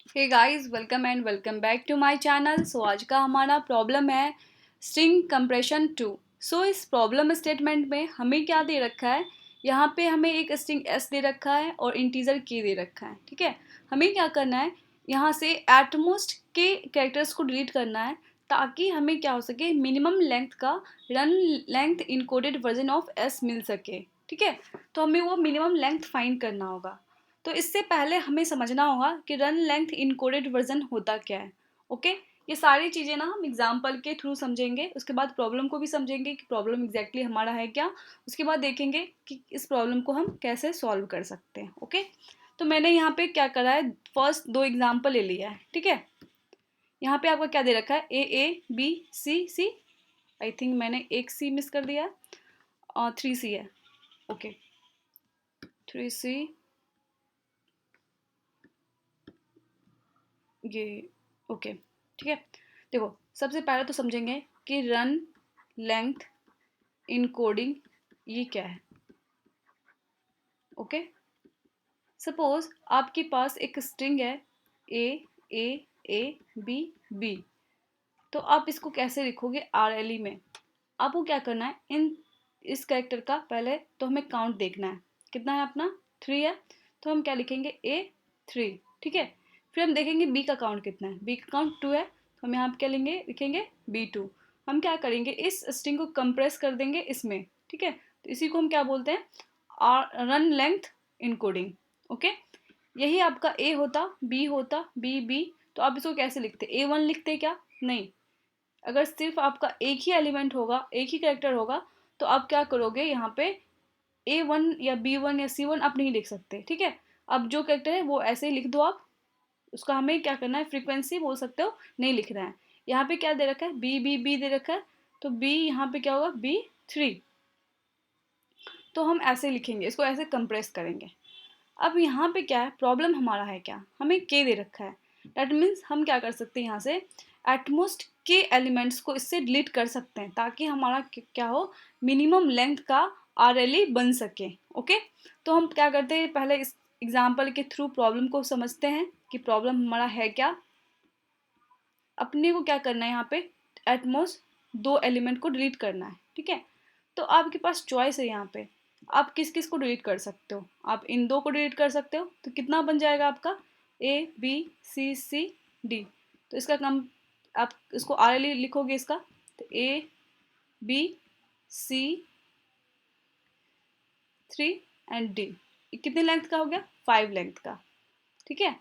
Hey guys, welcome and welcome back to my channel. So आज का हमारा problem है स्ट्रिंग कंप्रेशन 2। सो इस प्रॉब्लम स्टेटमेंट में हमें क्या दे रखा है। यहाँ पे हमें एक स्ट्रिंग एस दे रखा है और इंटीजर के दे रखा है। ठीक है, हमें क्या करना है, यहाँ से एटमोस्ट के कैरेक्टर्स को डिलीट करना है ताकि हमें क्या हो सके, मिनिमम लेंथ का run length encoded version of S मिल सके। ठीक है, तो हमें वो मिनिमम लेंथ फाइंड करना होगा। तो इससे पहले हमें समझना होगा कि रन लेंथ इनकोडेड वर्जन होता क्या है। ओके, ये सारी चीज़ें ना हम एग्जाम्पल के थ्रू समझेंगे, उसके बाद प्रॉब्लम को भी समझेंगे कि प्रॉब्लम एग्जैक्टली हमारा है क्या। उसके बाद देखेंगे कि इस प्रॉब्लम को हम कैसे सॉल्व कर सकते हैं। ओके, तो मैंने यहाँ पे क्या करा है, फर्स्ट दो एग्जाम्पल ले लिया है। ठीक है, यहाँ पे आपका क्या दे रखा है, A B C C. I think मैंने एक सी मिस कर दिया है और 3C है। ओके, 3C ये। ओके, ठीक है, देखो सबसे पहले तो समझेंगे कि रन लेंथ इनकोडिंग ये क्या है। ओके, सपोज आपके पास एक स्ट्रिंग है ए ए ए बी बी। तो आप इसको कैसे लिखोगे, RLE में आपको क्या करना है, इन इस कैरेक्टर का पहले तो हमें काउंट देखना है, कितना है अपना 3 है। तो हम क्या लिखेंगे, A3। ठीक है, फिर हम देखेंगे बी का काउंट कितना है, बी का काउंट 2 है, तो हम यहाँ पे क्या लेंगे, लिखेंगे B2। हम क्या करेंगे, इस स्ट्रिंग को कंप्रेस कर देंगे इसमें। ठीक है, तो इसी को हम क्या बोलते हैं, रन लेंथ इनकोडिंग। ओके, यही आपका ए होता, बी होता, बी बी। तो आप इसको कैसे लिखते, A1 लिखते क्या, नहीं। अगर सिर्फ आपका एक ही एलिमेंट होगा, एक ही कैरेक्टर होगा, तो आप क्या करोगे, यहाँ पे A1 या B1 या C1 आप नहीं लिख सकते। ठीक है, अब जो कैरेक्टर है वो ऐसे ही लिख दो आप। उसका हमें क्या करना है, फ्रीक्वेंसी बोल सकते हो, नहीं लिख रहा है। यहाँ पे क्या दे रखा है, बी बी बी दे रखा है, तो बी यहाँ पे क्या होगा, B3। तो हम ऐसे लिखेंगे, इसको ऐसे कंप्रेस करेंगे। अब यहाँ पे क्या है, प्रॉब्लम हमारा है क्या, हमें के दे रखा है। दैट मीन्स हम क्या कर सकते हैं, यहाँ से एटमोस्ट के एलिमेंट्स को इससे डिलीट कर सकते हैं ताकि हमारा क्या हो, मिनिमम लेंथ का RLE बन सके। ओके, तो हम क्या करते हैं, पहले इस एग्जाम्पल के थ्रू प्रॉब्लम को समझते हैं कि प्रॉब्लम हमारा है क्या। अपने को क्या करना है, यहाँ पे एटमोस्ट दो एलिमेंट को डिलीट करना है। ठीक है, तो आपके पास चॉइस है, यहाँ पे आप किस किस को डिलीट कर सकते हो। आप इन दो को डिलीट कर सकते हो, तो कितना बन जाएगा आपका, ABCCD। तो इसका कम आप इसको RLE लिखोगे इसका, तो ABC3 एंड D। कितने लेंथ का हो गया, 5 लेंथ का। ठीक है,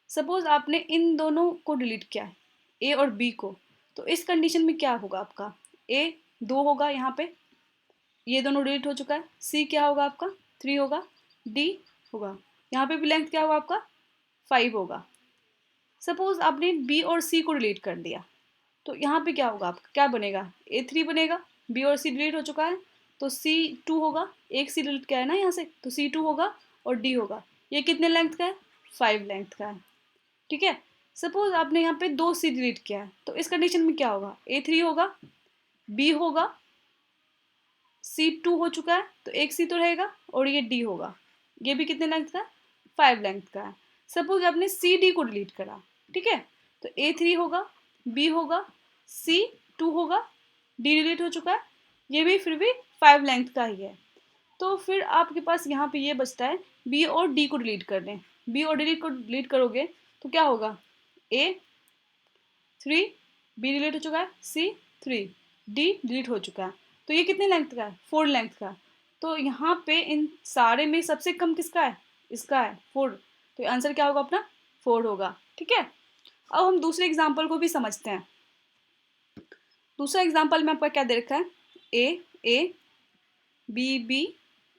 सपोज आपने इन दोनों को डिलीट किया है, ए और बी को। तो इस कंडीशन में क्या होगा आपका, ए 2 होगा, यहाँ पे ये दोनों डिलीट हो चुका है। सी क्या होगा आपका, 3 होगा। डी होगा, यहाँ पे भी लेंथ क्या होगा आपका, 5 होगा। सपोज आपने बी और सी को डिलीट कर दिया, तो यहाँ पे क्या होगा आपका, क्या बनेगा, A3 बनेगा। बी और सी डिलीट हो चुका है, तो C2 होगा। एक सी डिलीट किया है ना यहाँ से, तो C2 होगा और D होगा। ये कितने लेंथ का है, 5 लेंथ का है। ठीक है, सपोज आपने यहाँ पे 2C डिलीट किया है, तो इस कंडीशन में क्या होगा, A3 होगा, B होगा, C2 हो चुका है, तो एक C तो रहेगा, और ये D होगा। ये भी कितने लेंथ का है, 5 लेंथ का है। सपोज आपने CD को डिलीट करा, ठीक है, तो A3 होगा, B होगा, C2 होगा, D डिलीट हो चुका है, ये भी फिर भी 5 लेंथ का ही है। तो फिर आपके पास यहाँ पे ये बचता है, बी और डी को डिलीट कर दें। बी और डी को डिलीट करोगे तो क्या होगा, A3, बी डिलीट हो चुका है, C3, डी डिलीट हो चुका है। तो ये कितने लेंथ का है, 4 लेंथ का। तो यहाँ पे इन सारे में सबसे कम किसका है, इसका है 4। तो आंसर क्या होगा अपना, 4 होगा। ठीक है, अब हम दूसरे एग्जाम्पल को भी समझते हैं। दूसरा एग्जाम्पल में आपका क्या दे रखा है, ए बी बी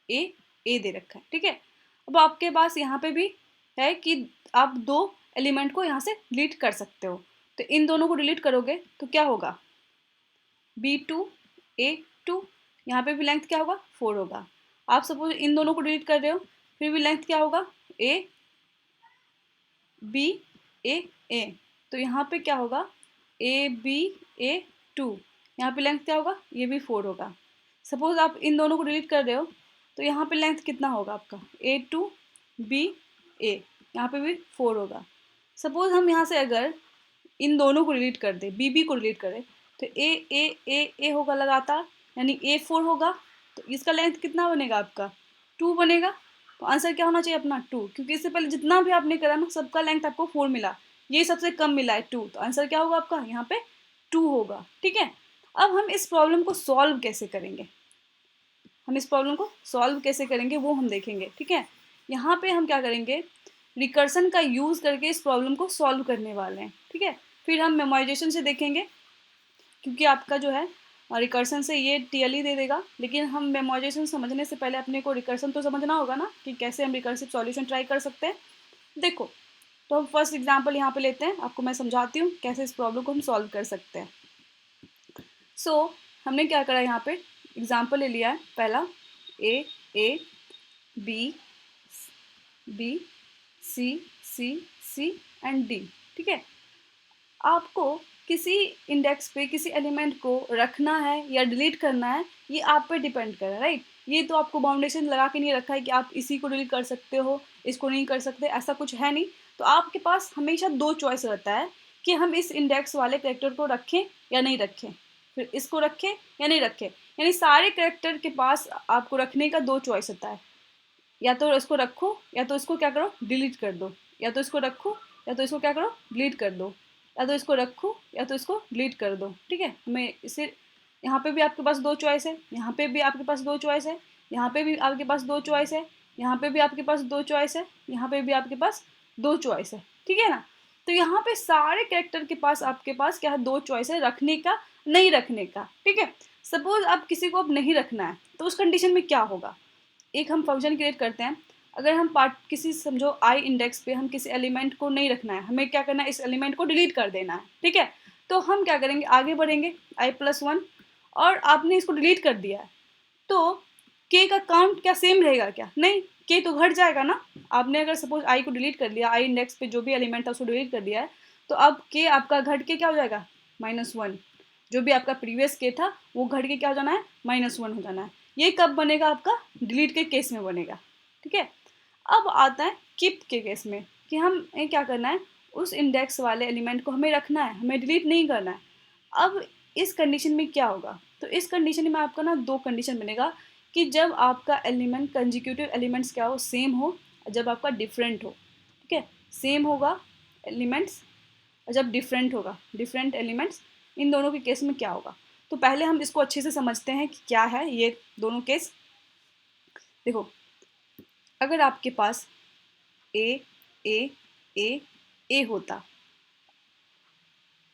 ए दे रखा है। ठीक है, अब आपके पास यहाँ पे भी है कि आप दो एलिमेंट को यहाँ से डिलीट कर सकते हो। तो इन दोनों को डिलीट करोगे तो क्या होगा, B2 A2, यहाँ पे भी लेंथ क्या होगा, 4 होगा। आप सपोज इन दोनों को डिलीट कर रहे हो, फिर भी लेंथ क्या होगा, A B A। तो यहाँ पे क्या होगा, ABA2, यहाँ पे लेंथ क्या होगा, ये भी 4 होगा। सपोज आप इन दोनों को डिलीट कर रहे हो, तो यहाँ पे लेंथ कितना होगा आपका, A2 B A, यहाँ पे भी 4 होगा। सपोज हम यहाँ से अगर इन दोनों को डिलीट कर दे, बी को डिलीट करें, तो ए होगा लगातार, यानी A4 होगा। तो इसका लेंथ कितना बनेगा आपका 2 बनेगा। तो आंसर क्या होना चाहिए अपना 2, क्योंकि इससे पहले जितना भी आपने करा ना सबका लेंथ आपको 4 मिला, ये सबसे कम मिला है 2, तो आंसर क्या होगा आपका यहाँ पे 2 होगा। ठीक है, अब हम इस प्रॉब्लम को सॉल्व कैसे करेंगे, हम इस प्रॉब्लम को सॉल्व कैसे करेंगे वो हम देखेंगे। ठीक है, यहाँ पे हम क्या करेंगे, रिकर्सन का यूज़ करके इस प्रॉब्लम को सॉल्व करने वाले हैं। ठीक है, फिर हम मेमोराइजेशन से देखेंगे, क्योंकि आपका जो है रिकर्सन से ये टीएलई दे देगा, लेकिन हम मेमोराइजेशन समझने से पहले अपने को रिकर्सन तो समझना होगा ना कि कैसे हम रिकर्सिव सॉल्यूशन ट्राई कर सकते हैं। देखो, तो हम फर्स्ट एग्जांपल यहाँ पे लेते हैं, आपको मैं समझाती हूँ कैसे इस प्रॉब्लम को हम सॉल्व कर सकते हैं। हमने क्या करा, यहाँ पे एग्जांपल ले लिया है पहला, A B B C and D. ठीक है, आपको किसी इंडेक्स पे किसी एलिमेंट को रखना है या डिलीट करना है, ये आप पे डिपेंड कर रहा है, राइट। ये तो आपको बाउंडेशन लगा के नहीं रखा है कि आप इसी को डिलीट कर सकते हो, इसको नहीं कर सकते, ऐसा कुछ है नहीं। तो आपके पास हमेशा दो चॉइस रहता है कि हम इस इंडेक्स वाले कैरेक्टर को रखें या नहीं रखें, फिर इसको रखें या नहीं रखें। यानी सारे कैरेक्टर के पास आपको रखने का दो चॉइस होता है, या तो इसको रखो या तो इसको क्या करो डिलीट कर दो, या तो इसको रखो या तो इसको क्या करो डिलीट कर दो, या तो इसको रखो या तो इसको डिलीट कर दो। ठीक है, हमें इसे यहाँ पे भी आपके पास दो चॉइस है, यहाँ पे भी आपके पास दो चॉइस है, यहाँ पे भी आपके पास दो चॉइस है, यहाँ पे भी आपके पास दो चॉइस है, यहाँ पे भी आपके पास दो चॉइस है। ठीक है ना, तो यहाँ पे सारे कैरेक्टर के पास आपके पास क्या है, दो चॉइस है, रखने का नहीं रखने का। ठीक है, सपोज आप किसी को अब नहीं रखना है तो उस कंडीशन में क्या होगा, एक हम फंक्शन क्रिएट करते हैं। अगर हम पार्ट किसी समझो आई इंडेक्स पे हम किसी एलिमेंट को नहीं रखना है, हमें क्या करना है, इस एलिमेंट को डिलीट कर देना है। ठीक है, तो हम क्या करेंगे, आगे बढ़ेंगे i+1, और आपने इसको डिलीट कर दिया है, तो k का काउंट क्या सेम रहेगा क्या, नहीं, k तो घट जाएगा ना। आपने अगर सपोज i को डिलीट कर दिया, आई इंडेक्स पे जो भी एलिमेंट था उसको डिलीट कर दिया है, तो अब k आपका घट के क्या हो जाएगा -1, जो भी आपका प्रीवियस k था वो घट के क्या हो जाना है -1 हो जाना है। ये कब बनेगा, आपका डिलीट के केस में बनेगा। ठीक है, अब आता है कीप के केस में, कि हम क्या करना है, उस इंडेक्स वाले एलिमेंट को हमें रखना है, हमें डिलीट नहीं करना है। अब इस कंडीशन में क्या होगा, तो इस कंडीशन में आपका ना दो कंडीशन बनेगा, कि जब आपका एलिमेंट कंजिक्यूटिव एलिमेंट्स क्या हो, सेम हो, जब आपका डिफरेंट हो। ठीक है, सेम होगा एलिमेंट्स, जब डिफरेंट होगा, डिफरेंट एलिमेंट्स, इन दोनों के केस में क्या होगा। तो पहले हम इसको अच्छे से समझते हैं कि क्या है ये दोनों केस। देखो, अगर आपके पास ए ए ए ए होता,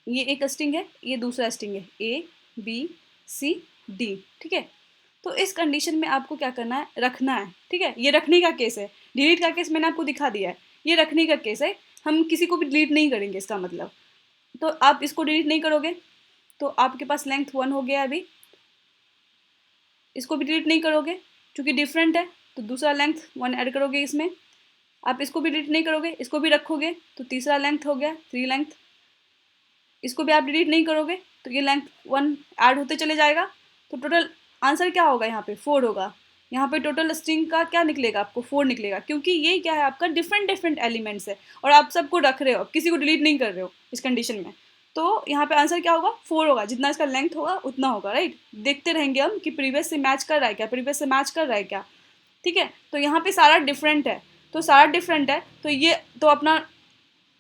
ये एक स्ट्रिंग है, ये दूसरा स्ट्रिंग है, A B C D। ठीक है, तो इस कंडीशन में आपको क्या करना है, रखना है। ठीक है, ये रखने का केस है, डिलीट का केस मैंने आपको दिखा दिया है, ये रखने का केस है, हम किसी को भी डिलीट नहीं करेंगे इसका मतलब। तो आप इसको डिलीट नहीं करोगे तो आपके पास लेंथ 1 हो गया, अभी इसको भी डिलीट नहीं करोगे क्योंकि डिफरेंट है, तो दूसरा लेंथ 1 ऐड करोगे इसमें। आप इसको भी डिलीट नहीं करोगे, इसको भी रखोगे, तो तीसरा लेंथ हो गया 3 लेंथ। इसको भी आप डिलीट नहीं करोगे तो ये लेंथ 1 ऐड होते चले जाएगा, तो टोटल आंसर क्या होगा, यहाँ पे 4 होगा। यहाँ पे टोटल स्ट्रिंग का क्या निकलेगा, आपको 4 निकलेगा, क्योंकि ये क्या है, आपका डिफरेंट डिफरेंट एलिमेंट्स है और आप सबको रख रहे हो, किसी को डिलीट नहीं कर रहे हो इस कंडीशन में। तो यहाँ पे आंसर क्या होगा, 4 होगा, जितना इसका लेंथ होगा उतना होगा, राइट। देखते रहेंगे हम कि प्रीवियस से मैच कर रहा है क्या, प्रीवियस से मैच कर रहा है क्या। ठीक है, तो यहाँ पे सारा डिफरेंट है, तो सारा डिफरेंट है, तो ये तो अपना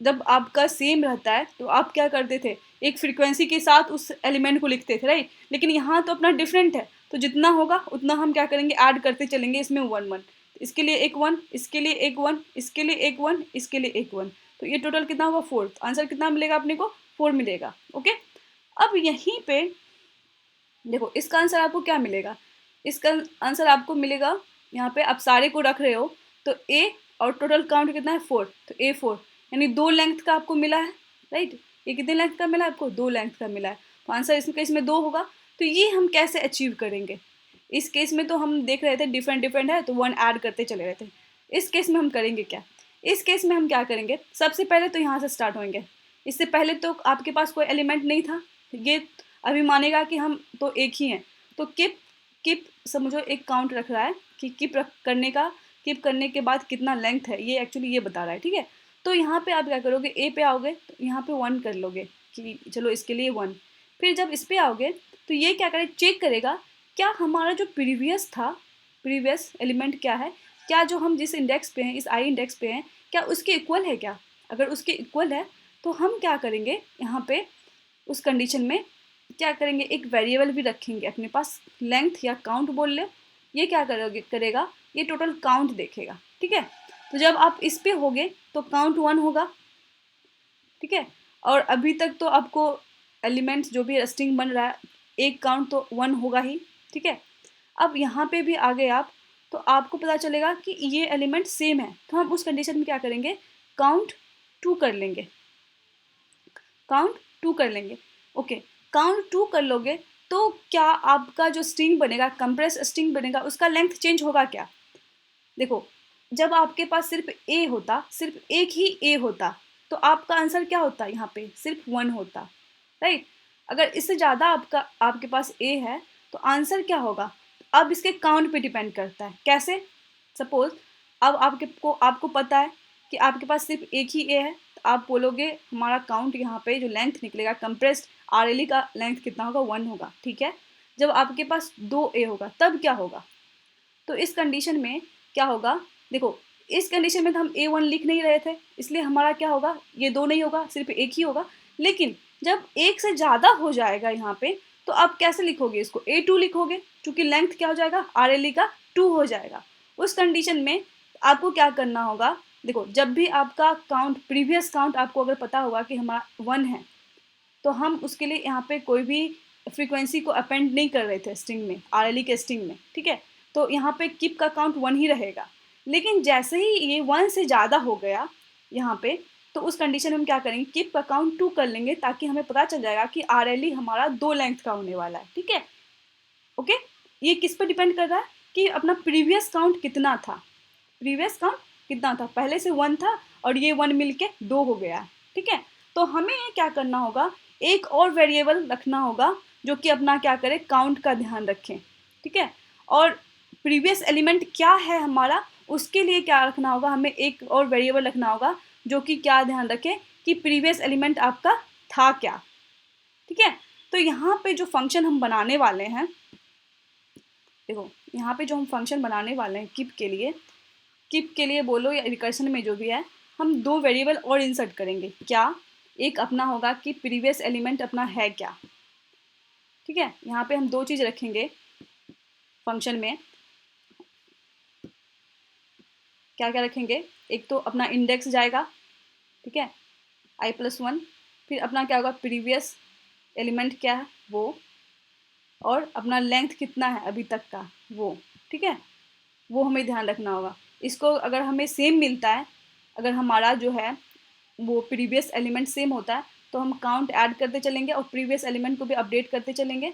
जब आपका सेम रहता है तो आप क्या करते थे, एक फ्रीक्वेंसी के साथ उस एलिमेंट को लिखते थे, राइट। लेकिन यहाँ तो अपना डिफरेंट है, तो जितना होगा उतना हम क्या करेंगे, ऐड करते चलेंगे इसमें 1 1। इसके लिए एक 1, इसके लिए एक 1, इसके लिए एक 1, इसके लिए एक 1, तो ये टोटल कितना होगा 4। तो आंसर कितना मिलेगा अपने को, 4 मिलेगा। ओके, अब यहीं पे देखो इसका आंसर आपको क्या मिलेगा, इसका आंसर आपको मिलेगा, यहाँ पे आप सारे को रख रहे हो तो ए, और टोटल काउंट कितना है 4, तो A4, यानी 2 लेंथ का आपको मिला है, राइट। ये कितने लेंथ का मिला है आपको, 2 लेंथ का मिला है, तो आंसर इसमें केस में 2 होगा। तो ये हम कैसे अचीव करेंगे, इस केस में तो हम देख रहे थे डिफरेंट डिफरेंट है तो 1 ऐड करते चले रहे थे। इस केस में हम करेंगे क्या, इस केस में हम क्या करेंगे, सबसे पहले तो यहाँ से स्टार्ट होंगे। इससे पहले तो आपके पास कोई एलिमेंट नहीं था, ये अभी मानेगा कि हम तो एक ही हैं, तो किप किप समझो एक काउंट रख रहा है कि किप करने का, किप करने के बाद कितना लेंथ है, ये एक्चुअली ये बता रहा है। ठीक है, तो यहाँ पे आप क्या करोगे, ए पे आओगे तो यहाँ पे 1 कर लोगे कि चलो इसके लिए 1। फिर जब इस पे आओगे तो ये क्या करे, चेक करेगा क्या हमारा जो प्रीवियस एलिमेंट क्या है, क्या जो हम जिस इंडेक्स पे हैं, इस आई इंडेक्स पे हैं, क्या उसके इक्वल है क्या। अगर उसके इक्वल है तो हम क्या करेंगे, यहाँ पे उस कंडीशन में क्या करेंगे, एक वेरिएबल भी रखेंगे अपने पास, लेंथ या काउंट बोल ले। ये क्या करेगा, ये टोटल काउंट देखेगा, ठीक है। तो जब आप इस पे होगे तो काउंट 1 होगा, ठीक है। और अभी तक तो आपको एलिमेंट्स जो भी स्ट्रिंग बन रहा है, एक काउंट तो 1 होगा ही, ठीक है। अब यहाँ पे भी आ गए आप, तो आपको पता चलेगा कि ये एलिमेंट सेम है, तो हम उस कंडीशन में क्या करेंगे, काउंट 2 कर लेंगे, काउंट 2 कर लेंगे। ओके, काउंट 2 कर लोगे तो क्या आपका जो स्ट्रिंग बनेगा, कंप्रेस स्ट्रिंग बनेगा, उसका लेंथ चेंज होगा क्या। देखो, जब आपके पास सिर्फ ए होता, सिर्फ एक ही ए होता, तो आपका आंसर क्या होता, यहाँ पे सिर्फ 1 होता, राइट। अगर इससे ज़्यादा आपके पास ए है तो आंसर क्या होगा। अब इसके काउंट पे डिपेंड करता है, कैसे। सपोज अब आपको पता है कि आपके पास सिर्फ एक ही ए है, तो आप बोलोगे हमारा काउंट यहाँ पे जो लेंथ निकलेगा कंप्रेस्ड आरएलई का लेंथ कितना होगा, 1 होगा, ठीक है। जब आपके पास 2 ए होगा तब क्या होगा, तो इस कंडीशन में क्या होगा, देखो इस कंडीशन में तो हम A1 लिख नहीं रहे थे, इसलिए हमारा क्या होगा, ये 2 नहीं होगा, सिर्फ एक ही होगा। लेकिन जब एक से ज़्यादा हो जाएगा यहाँ पे, तो आप कैसे लिखोगे इसको, A2 लिखोगे, क्योंकि लेंथ क्या हो जाएगा, RLE का 2 हो जाएगा। उस कंडीशन में आपको क्या करना होगा, देखो जब भी आपका काउंट, प्रीवियस काउंट आपको अगर पता होगा कि हमारा 1 है, तो हम उसके लिए यहाँ पे कोई भी फ्रीक्वेंसी को अपेंड नहीं कर रहे थे स्ट्रिंग में, RLE के स्ट्रिंग में, ठीक है। तो यहाँ पे कीप का काउंट 1 ही रहेगा। लेकिन जैसे ही ये 1 से ज़्यादा हो गया यहाँ पे, तो उस कंडीशन में हम क्या करेंगे, कीप का काउंट 2 कर लेंगे, ताकि हमें पता चल जाएगा कि RLE हमारा 2 लेंथ का होने वाला है, ठीक है। ओके, ये किस पर डिपेंड कर रहा है कि अपना प्रीवियस काउंट कितना था, प्रीवियस काउंट कितना था, पहले से 1 था और ये 1 मिलके 2 हो गया है, ठीक है। तो हमें क्या करना होगा, एक और वेरिएबल रखना होगा जो कि अपना क्या करे, काउंट का ध्यान रखें, ठीक है। और प्रीवियस एलिमेंट क्या है हमारा, उसके लिए क्या रखना होगा, हमें एक और वेरिएबल रखना होगा जो कि क्या ध्यान रखे कि प्रीवियस एलिमेंट आपका था क्या, ठीक है। तो यहाँ पे जो फंक्शन हम बनाने वाले हैं, देखो यहाँ पे जो हम फंक्शन बनाने वाले हैं कीप के लिए बोलो या रिकर्शन में जो भी है, हम 2 वेरिएबल और इंसर्ट करेंगे। क्या, एक अपना होगा कि प्रीवियस एलिमेंट अपना है क्या, ठीक है। यहाँ पे हम 2 चीज़ रखेंगे फंक्शन में, क्या क्या रखेंगे, एक तो अपना इंडेक्स जाएगा, ठीक है, i+1, फिर अपना क्या होगा, प्रीवियस एलिमेंट क्या है वो, और अपना लेंथ कितना है अभी तक का वो, ठीक है। वो हमें ध्यान रखना होगा। इसको अगर हमें सेम मिलता है, अगर हमारा जो है वो प्रीवियस एलिमेंट सेम होता है, तो हम काउंट ऐड करते चलेंगे और प्रीवियस एलिमेंट को भी अपडेट करते चलेंगे,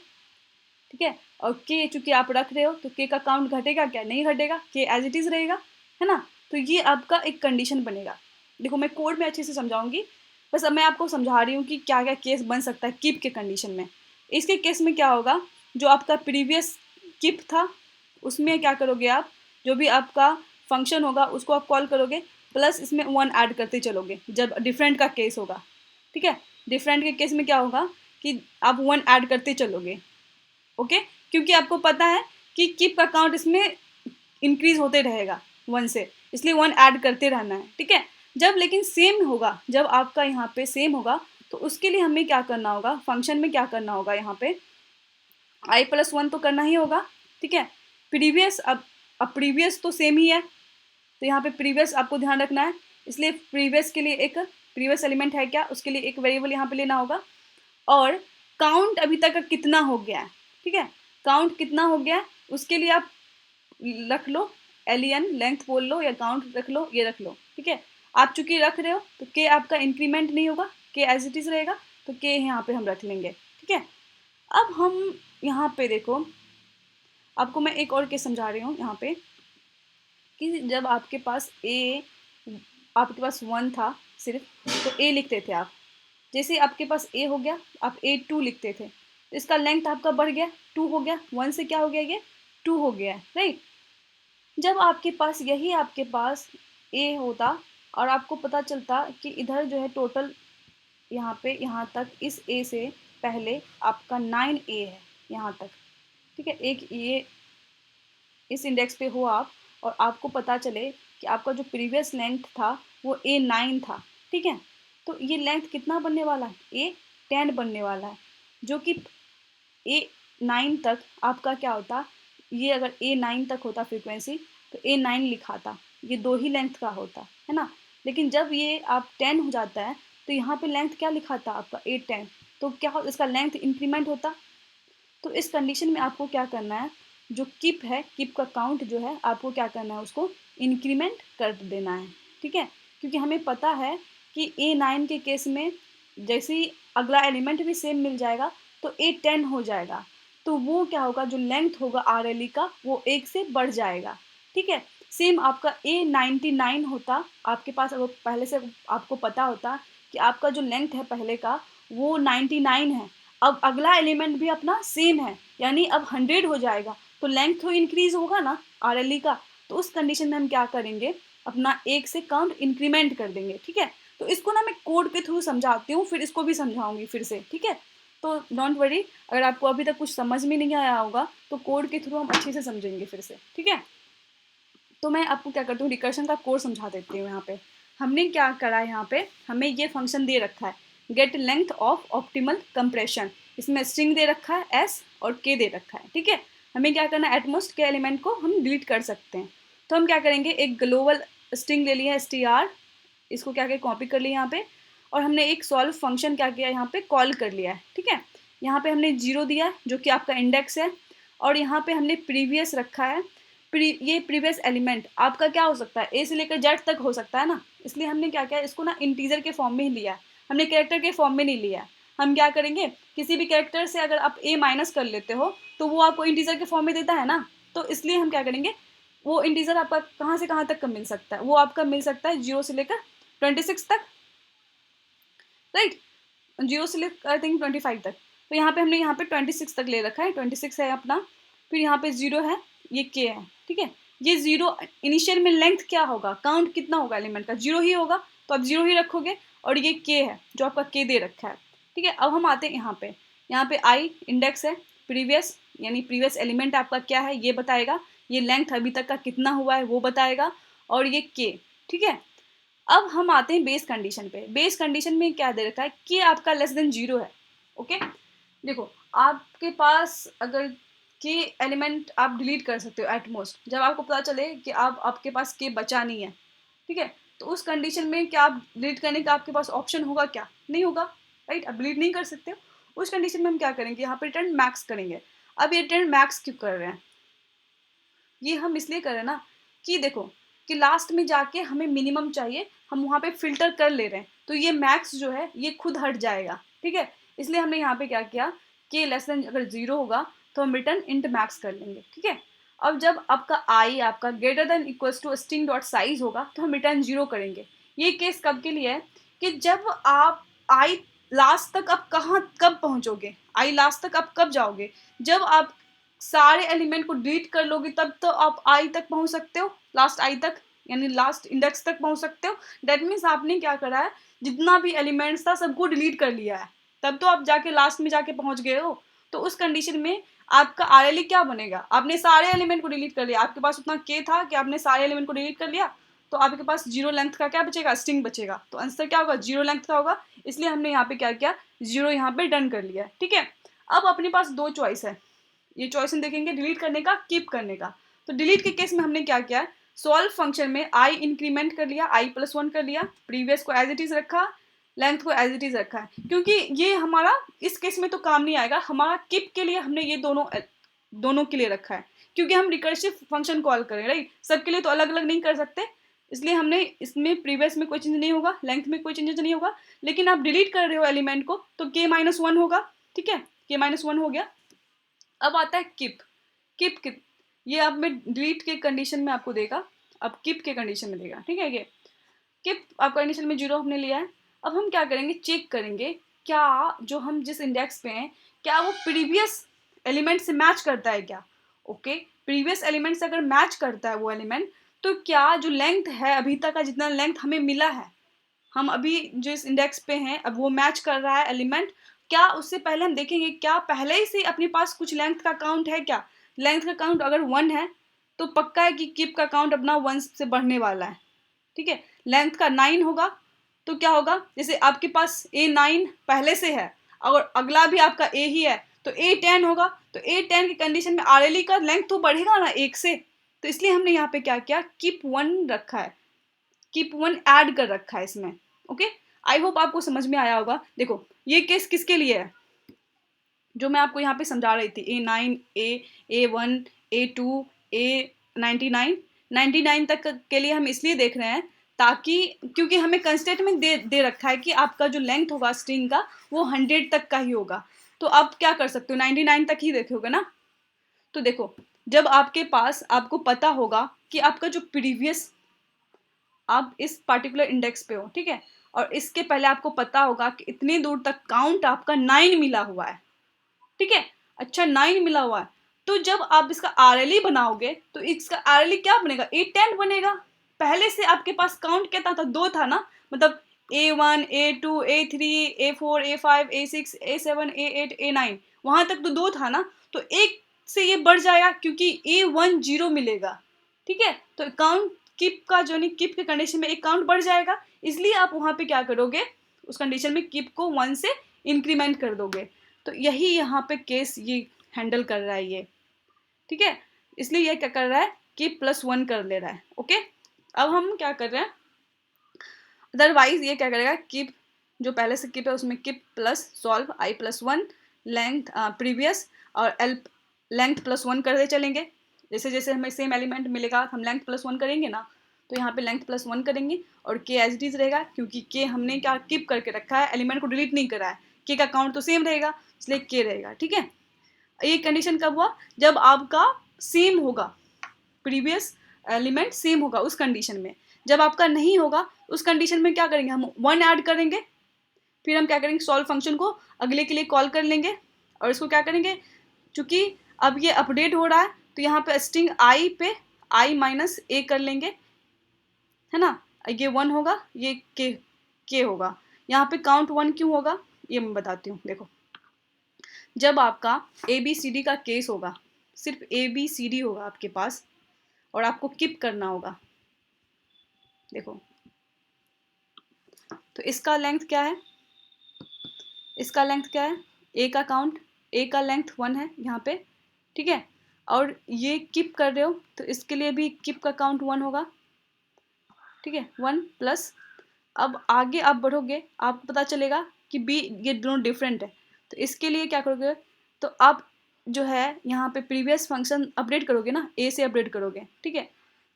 ठीक है। और के चूंकि आप रख रहे हो तो के का काउंट घटेगा क्या, नहीं घटेगा, के एज इट इज़ रहेगा, है ना। तो ये आपका एक कंडीशन बनेगा। देखो मैं कोड में अच्छे से समझाऊंगी, बस अब मैं आपको समझा रही हूँ कि क्या क्या केस बन सकता है कीप के कंडीशन में। इसके केस में क्या होगा, जो आपका प्रीवियस कीप था उसमें क्या करोगे आप, जो भी आपका फंक्शन होगा उसको आप कॉल करोगे, प्लस इसमें 1 ऐड करते चलोगे जब डिफरेंट का केस होगा, ठीक है। डिफरेंट के केस में क्या होगा कि आप 1 ऐड करते चलोगे, ओके, क्योंकि आपको पता है कि कीप का काउंट इसमें इंक्रीज होते रहेगा 1 से, इसलिए 1 ऐड करते रहना है, ठीक है। जब लेकिन सेम होगा, जब आपका यहाँ पे सेम होगा, तो उसके लिए हमें क्या करना होगा, फंक्शन में क्या करना होगा, यहाँ पे i+1 तो करना ही होगा, ठीक है। प्रीवियस अब प्रीवियस तो सेम ही है, तो यहाँ पे प्रीवियस आपको ध्यान रखना है, इसलिए प्रीवियस के लिए एक प्रीवियस एलिमेंट है क्या, उसके लिए एक वेरिएबल यहाँ पे लेना होगा। और काउंट अभी तक का कितना हो गया है, ठीक है, काउंट कितना हो गया है उसके लिए आप रख लो len, लेंथ बोल लो या काउंट रख लो, ये रख लो, ठीक है। आप चूंकि रख रहे हो तो के आपका इंक्रीमेंट नहीं होगा, के एज इट इज़ रहेगा, तो के यहाँ पे हम रख लेंगे, ठीक है। अब हम यहाँ पे देखो, आपको मैं एक और केस समझा रही हूँ यहाँ पे, कि जब आपके पास आपके पास 1 था सिर्फ, तो ए लिखते थे आप, जैसे आपके पास ए हो गया आप A2 लिखते थे, तो इसका लेंथ आपका बढ़ गया, 2 हो गया, 1 से क्या हो गया, ये 2 हो गया, राइट। जब आपके पास ए होता और आपको पता चलता कि इधर जो है टोटल यहाँ पे यहाँ तक इस ए से पहले आपका 9A है यहाँ तक, ठीक है। एक ये इस इंडेक्स पे हो आप, और आपको पता चले कि आपका जो प्रीवियस लेंथ था वो A9 था, ठीक है। तो ये लेंथ कितना बनने वाला है, A10 बनने वाला है, जो कि A9 तक आपका क्या होता, ये अगर A9 तक होता फ्रीक्वेंसी तो A9 लिखाता, ये दो ही लेंथ का होता है ना। लेकिन जब ये आप 10 हो जाता है तो यहाँ पे लेंथ क्या लिखाता आपका A10, तो क्या हो, इसका लेंथ इंक्रीमेंट होता। तो इस कंडीशन में आपको क्या करना है, जो किप है, किप का काउंट जो है आपको क्या करना है, उसको इंक्रीमेंट कर देना है, ठीक है। क्योंकि हमें पता है कि A9 के केस में जैसे ही अगला एलिमेंट भी सेम मिल जाएगा तो A10 हो जाएगा, तो वो क्या होगा, जो लेंथ होगा RLE का वो 1 से बढ़ जाएगा, ठीक है। सेम आपका A99 होता, आपके पास अगर पहले से आपको पता होता कि आपका जो लेंथ है पहले का वो 99 है, अब अगला एलिमेंट भी अपना सेम है, यानी अब 100 हो जाएगा, तो लेंथ तो इंक्रीज होगा ना RLE का। तो उस कंडीशन में हम क्या करेंगे, अपना 1 से काउंट इंक्रीमेंट कर देंगे, ठीक है। तो इसको ना मैं कोड के थ्रू समझाती हूँ, फिर इसको भी समझाऊंगी फिर से, ठीक है। तो डोंट वरी, अगर आपको अभी तक कुछ समझ में नहीं आया होगा तो कोड के थ्रू हम अच्छे से समझेंगे फिर से, ठीक है। तो मैं आपको क्या करती हूँ, रिकर्शन का कोड समझा देती हूँ। यहाँ पे हमने क्या करा है, यहाँ पे हमें ये फंक्शन दे रखा है, get length of optimal compression. इसमें स्ट्रिंग दे रखा है एस और के दे रखा है, ठीक है। हमें क्या करना है, एटमोस्ट के एलिमेंट को हम डिलीट कर सकते हैं। तो हम क्या करेंगे, एक ग्लोबल स्ट्रिंग ले लिया str, इसको क्या किया, कॉपी कर लिया यहाँ पे, और हमने एक सॉल्व फंक्शन क्या किया, यहाँ पे कॉल कर लिया है, ठीक है। यहाँ पे हमने 0 दिया जो कि आपका इंडेक्स है, और यहाँ पे हमने प्रीवियस रखा है। ये प्रीवियस एलिमेंट आपका क्या हो सकता है, ए से लेकर जेड तक हो सकता है ना, इसलिए हमने क्या किया, इसको ना इंटीजर के फॉर्म में ही लिया है, हमने कैरेक्टर के फॉर्म में नहीं लिया है। हम क्या करेंगे, किसी भी कैरेक्टर से अगर आप ए माइनस कर लेते हो तो वो आपको इंटीजर के फॉर्म में देता है ना, तो इसलिए हम क्या करेंगे, वो इंटीजर आपका कहाँ से कहाँ तक का मिल सकता है, वो आपका मिल सकता है 0 से लेकर 26 तक, राइट, 0 से लेकर आई थिंक 25 तक। तो यहाँ पे हमने यहाँ पे 26 तक ले रखा है, 26 है अपना, फिर यहाँ पे 0 है, ये के है, ठीक है। ये 0 इनिशियल में लेंथ क्या होगा, काउंट कितना होगा एलिमेंट का, 0 ही होगा, तो आप 0 ही रखोगे, और ये के है जो आपका के दे रखा है, ठीक है। अब हम आते हैं यहाँ पे आई इंडेक्स है, प्रीवियस यानी प्रीवियस एलिमेंट आपका क्या है ये बताएगा, ये लेंथ अभी तक का कितना हुआ है वो बताएगा, और ये के, ठीक है। अब हम आते हैं बेस कंडीशन पे। बेस कंडीशन में क्या दे रखा है कि आपका लेस देन 0 है, ओके। देखो आपके पास अगर के एलिमेंट आप डिलीट कर सकते हो एटमोस्ट, जब आपको पता चले कि आपके पास के बचा नहीं है, ठीक है, तो उस कंडीशन में क्या आप डिलीट करने का आपके पास ऑप्शन होगा, क्या नहीं होगा, राइट, आप डिलीट नहीं कर सकते हो। उस कंडीशन में हम क्या करेंगे, यहाँ पे रिटर्न मैक्स करेंगे। अब ये रिटर्न मैक्स क्यों कर रहे हैं, ये हम इसलिए कर रहे हैं ना कि देखो कि लास्ट में जाके हमें मिनिमम चाहिए, हम वहाँ पे फिल्टर कर ले रहे हैं, तो ये मैक्स जो है ये खुद हट जाएगा, ठीक है। इसलिए हमने यहाँ पे क्या किया कि लेस देन अगर 0 होगा तो हम रिटर्न इंट मैक्स कर लेंगे, ठीक है। अब जब आपका आई आपका greater than equals to string dot size होगा तो हम रिटर्न 0 करेंगे। ये केस कब के लिए है, कि जब आप आई लास्ट तक आप कब पहुंचोगे, आई लास्ट तक आप कब जाओगे, जब आप सारे एलिमेंट को डिलीट कर लोगे तब तो आप आई तक पहुंच सकते हो, लास्ट आई तक यानी लास्ट इंडेक्स तक पहुंच सकते हो। दैट मीन्स आपने क्या करा है, जितना भी एलिमेंट्स था सबको डिलीट कर लिया है, तब तो आप जाके लास्ट में जाके पहुंच गए हो। तो उस कंडीशन में आपका RLE क्या बनेगा, आपने सारे एलिमेंट को डिलीट कर लिया, आपके पास उतना के था कि आपने सारे एलिमेंट को डिलीट कर लिया, तो आपके पास 0 लेंथ का क्या बचेगा, स्ट्रिंग बचेगा, तो आंसर क्या होगा, 0 लेंथ का होगा। इसलिए हमने यहाँ पे क्या किया, 0 यहाँ पे डन कर लिया, ठीक है। अब अपने पास दो चॉइस है, ये चॉइस हम देखेंगे, डिलीट करने का, कीप करने का। तो डिलीट के केस में हमने क्या किया, सॉल्व फंक्शन में आई इंक्रीमेंट कर लिया, i+1 कर लिया, प्रीवियस को एज इट इज रखा, लेंथ को एज इट इज रखा है, क्योंकि ये हमारा इस केस में तो काम नहीं आएगा, हमारा कीप के लिए हमने ये दोनों के लिए रखा है, क्योंकि हम रिकर्सिव फंक्शन कॉल करें, राइट, सबके लिए तो अलग अलग नहीं कर सकते, इसलिए हमने इसमें प्रीवियस में कोई चेंज नहीं होगा, लेंथ में कोई चेंजेस नहीं होगा, लेकिन आप डिलीट कर रहे हो एलिमेंट को तो k-1 होगा, ठीक है, k-1 हो गया। अब आता है किप, किप ये अब मैं डिलीट के कंडीशन में आपको देगा, अब किप के कंडीशन में देगा, ठीक है। ये किप आपका इनिशियल में 0 हमने लिया है। अब हम क्या करेंगे, चेक करेंगे क्या जो हम जिस इंडेक्स पे हैं क्या वो प्रीवियस एलिमेंट से मैच करता है क्या, ओके। प्रीवियस एलिमेंट से अगर मैच करता है वो एलिमेंट तो क्या जो लेंथ है अभी तक का जितना लेंथ हमें मिला है, हम अभी जो इस इंडेक्स पे हैं अब वो मैच कर रहा है एलिमेंट, क्या उससे पहले हम देखेंगे क्या पहले ही से अपने पास कुछ लेंथ का काउंट है क्या। लेंथ का काउंट अगर 1 है तो पक्का है कि कीप का काउंट अपना 1 से बढ़ने वाला है। ठीक है, लेंथ का 9 होगा तो क्या होगा, जैसे आपके पास A9 पहले से है और अगला भी आपका A ही है तो A10 होगा, तो A10 की कंडीशन में RLE का लेंथ तो बढ़ेगा ना 1 से, तो इसलिए हमने यहाँ पे क्या किया, कीप 1 रखा है, कीप 1 ऐड कर रखा है इसमें। ओके, आई होप आपको समझ में आया होगा। देखो ये केस किसके लिए है जो मैं आपको यहाँ पे समझा रही थी, A9, A1, A2, A99, 99 तक के लिए हम इसलिए देख रहे हैं ताकि क्योंकि हमें कंस्टेंट में दे रखा है कि आपका जो लेंथ होगा स्ट्रिंग का वो 100 तक का ही होगा, तो आप क्या कर सकते हो 99 तक ही देखोगे ना। तो देखो जब आपके पास आपको पता होगा कि आपका जो प्रीवियस आप इस पर्टिकुलर इंडेक्स पे हो, ठीक है, और इसके पहले आपको पता होगा कि इतनी दूर तक काउंट आपका 9 मिला हुआ है, ठीक है, अच्छा 9 मिला हुआ है, तो जब आप इसका RLE बनाओगे तो इसका RLE क्या बनेगा, A10 बनेगा। पहले से आपके पास काउंट क्या था, 2 था ना, मतलब A1, A2, A3, A4, A5, A6, A7, A8, A9, वहां तक तो 2 था ना, तो एक से ये बढ़ जाएगा क्योंकि A1 0 मिलेगा। ठीक है, तो काउंट कीप का जो नहीं, कीप के कंडीशन में एक काउंट बढ़ जाएगा, इसलिए आप वहां पे क्या करोगे, उस कंडीशन में कीप को 1 से इंक्रीमेंट कर दोगे। तो यही यहाँ पे केस ये हैंडल कर रहा है ये, ठीक है, इसलिए ये क्या कर रहा है कि +1 कर ले रहा है। ओके, अब हम क्या कर रहे हैं, अदरवाइज ये क्या करेगा, कीप जो पहले से कीप है उसमें keep plus solve i+1 length previous और l लेंथ +1 करते चलेंगे, जैसे जैसे हमें सेम एलिमेंट मिलेगा हम लेंथ +1 करेंगे ना, तो यहाँ पे लेंथ +1 करेंगे और k एज इट इज रहेगा क्योंकि k हमने क्या कीप करके रखा है, एलिमेंट को डिलीट नहीं करा है, k का काउंट तो सेम रहेगा इसलिए k रहेगा। ठीक है, ये कंडीशन कब हुआ, जब आपका सेम होगा, प्रीवियस एलिमेंट सेम होगा उस कंडीशन में। जब आपका नहीं होगा उस कंडीशन में क्या करेंगे, हम 1 ऐड करेंगे, फिर हम क्या करेंगे, सॉल्व फंक्शन को अगले के लिए कॉल कर लेंगे और इसको क्या करेंगे, चूंकि अब ये अपडेट हो रहा है तो यहाँ पे स्ट्रिंग I पे I-A कर लेंगे, है ना, ये 1 होगा, ये k होगा। यहाँ पे काउंट 1 क्यों होगा ये मैं बताती हूँ। देखो जब आपका ABCD का केस होगा, सिर्फ ABCD होगा आपके पास और आपको कीप करना होगा, देखो तो इसका लेंथ क्या है, इसका लेंथ क्या है, ए का काउंट, ए का लेंथ 1 है यहाँ पे, ठीक है, और ये कीप कर रहे हो तो इसके लिए भी कीप का काउंट 1 होगा, ठीक है, 1 प्लस, अब आगे आप बढ़ोगे आपको पता चलेगा कि बी ये दोनों डिफरेंट है, तो इसके लिए क्या करोगे, तो आप जो है यहाँ पे प्रीवियस फंक्शन अपडेट करोगे ना, ए से अपडेट करोगे, ठीक है,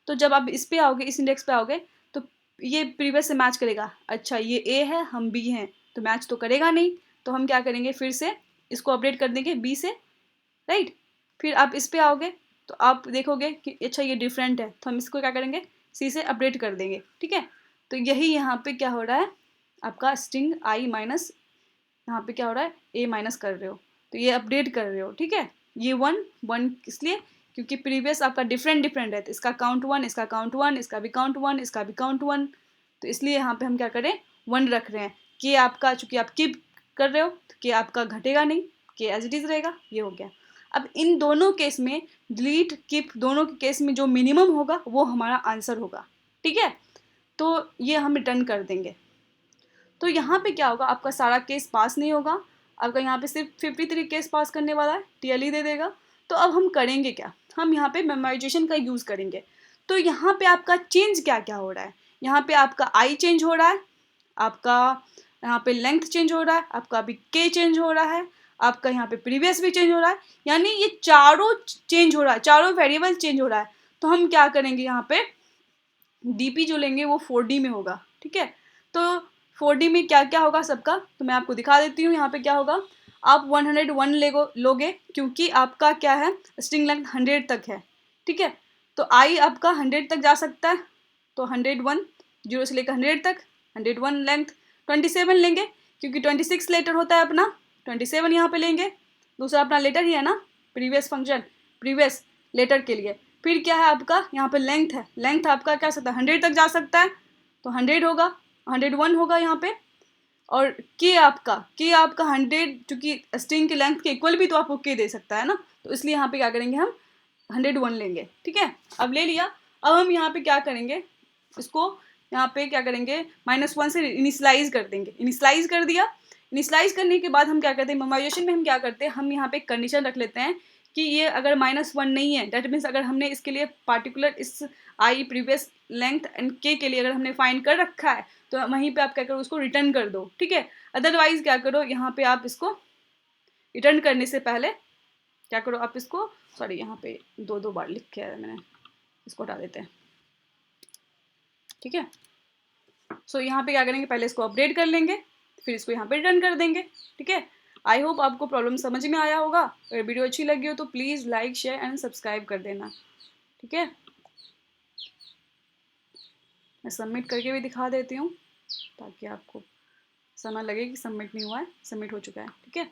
तो जब आप इस पे आओगे, इस इंडेक्स पे आओगे तो ये प्रीवियस से मैच करेगा, अच्छा ये ए है हम बी हैं तो मैच तो करेगा नहीं, तो हम क्या करेंगे फिर से इसको अपडेट कर देंगे बी से, राइट, फिर आप इस पे आओगे तो आप देखोगे कि अच्छा ये डिफरेंट है तो हम इसको क्या करेंगे सी से अपडेट कर देंगे, ठीक है, तो यही यहाँ पे क्या हो रहा है, आपका स्ट्रिंग I माइनस यहाँ पे क्या हो रहा है A माइनस कर रहे हो, तो ये अपडेट कर रहे हो, ठीक है, ये 1 इसलिए क्योंकि प्रीवियस आपका डिफरेंट है, तो इसका काउंट 1, इसका काउंट 1, इसका भी काउंट 1, इसका भी काउंट 1, तो इसलिए यहाँ पे हम क्या करें 1 रख रहे हैं, कि आपका चूंकि आप कीप कर रहे हो तो कि आपका घटेगा नहीं, कि एज इट इज रहेगा, ये हो गया। अब इन दोनों केस में डिलीट कीप दोनों के केस में जो मिनिमम होगा वो हमारा आंसर होगा, ठीक है, तो ये हम रिटर्न कर देंगे। तो यहाँ पे क्या होगा, आपका सारा केस पास नहीं होगा, आपका यहाँ पे सिर्फ 53 केस पास करने वाला है, TLE दे देगा। तो अब हम करेंगे क्या, हम यहाँ पे मेमोराइजेशन का यूज़ करेंगे। तो यहाँ पे आपका चेंज क्या क्या हो रहा है, यहाँ पे आपका I चेंज हो रहा है, आपका यहाँ पे लेंथ चेंज हो रहा है, आपका अभी K चेंज हो रहा है, आपका यहाँ पे प्रीवियस भी चेंज हो रहा है, यानी ये चारों चेंज हो रहा है, चारों वेरिएबल चेंज हो रहा है। तो हम क्या करेंगे, यहाँ पे DP जो लेंगे वो 4D में होगा, ठीक है, तो 4D में क्या क्या होगा सबका, तो मैं आपको दिखा देती हूँ। यहाँ पे क्या होगा, आप 101 लोगे क्योंकि आपका क्या है स्ट्रिंग लेंथ 100 तक है, ठीक है, तो I आपका 100 तक जा सकता है, तो 101 0 से लेकर 100 तक, 101 लेंथ 27 लेंगे क्योंकि 26 लेटर होता है अपना, 27 यहाँ पे लेंगे, दूसरा अपना लेटर ही है ना, प्रीवियस फंक्शन प्रीवियस लेटर के लिए, फिर क्या है आपका यहाँ पे लेंथ है, लेंथ आपका क्या सकता है 100 तक जा सकता है, तो 100 होगा, 101 होगा यहाँ पे। और के आपका 100, चूंकि स्ट्रिंग की लेंथ के इक्वल भी तो आपको के दे सकता है ना, तो इसलिए यहाँ पे क्या करेंगे हम 101 लेंगे। ठीक है, अब ले लिया। अब हम यहाँ पे क्या करेंगे, इसको यहाँ पे क्या करेंगे -1 से इनिशलाइज कर देंगे। इनिशलाइज कर दिया, इनिशलाइज करने के बाद हम क्या करते हैं, मेमोराइजेशन में हम क्या करते हैं, हम यहाँ पे कंडीशन रख लेते हैं कि ये अगर -1 नहीं है, दैट मीन्स अगर हमने इसके लिए पार्टिकुलर इस आई प्रीवियस लेंथ एंड के लिए अगर हमने फाइंड कर रखा है, तो वहीं पे आप क्या करो, उसको रिटर्न कर दो। ठीक है, अदरवाइज क्या करो, यहाँ पे आप इसको रिटर्न करने से पहले क्या करो, आप इसको, सॉरी यहाँ पे 2 बार लिख के मैंने, इसको हटा देते हैं। ठीक है, सो यहाँ पे क्या करेंगे, पहले इसको अपडेट कर लेंगे, फिर इसको यहाँ पे रिटर्न कर देंगे। ठीक है, आई होप आपको प्रॉब्लम समझ में आया होगा। अगर वीडियो अच्छी लगी हो तो please like share and subscribe कर देना। ठीक है, मैं सबमिट करके भी दिखा देती हूँ ताकि आपको समय लगे कि सबमिट नहीं हुआ है, सबमिट हो चुका है। ठीक है।